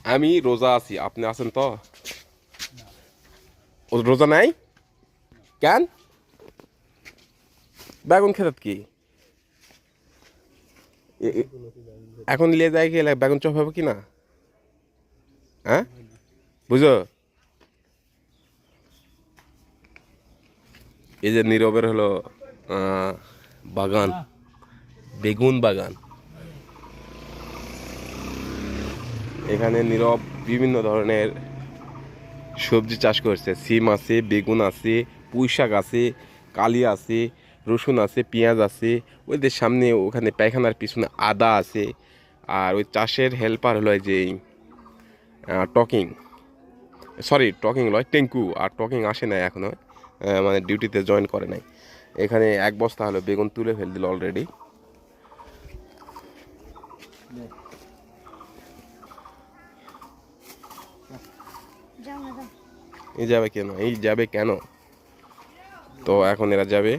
আমি রোজা আছি, আপনি আছেন তো? ও রোজা নাই কেন? বেগুন খেত কি এখন নিয়ে যায় গেলে বেগুন চপ হবে কি না? হ্যাঁ, বুঝো? এই যে নীরবের হলো বাগান, বেগুন বাগান। এখানে নীরব বিভিন্ন ধরনের সবজি চাষ করছে। সিম আছে, বেগুন আছে, পুঁই শাক আছে, কালি আছে, রসুন আছে, পেঁয়াজ আছে। ওদের সামনে ওখানে পায়খানার পিছনে আদা আছে। আর ওই চাষের হেল্পার হলো এই যে টকিং, সরি টকিং নয়, টেঙ্কু। আর টকিং আসে নাই এখনো, মানে ডিউটিতে জয়েন করে নাই। এখানে এক বস্তা হলো বেগুন তুলে ফেল দিল অলরেডি। এই যাবে কেন? তো এখন এরা যাবে।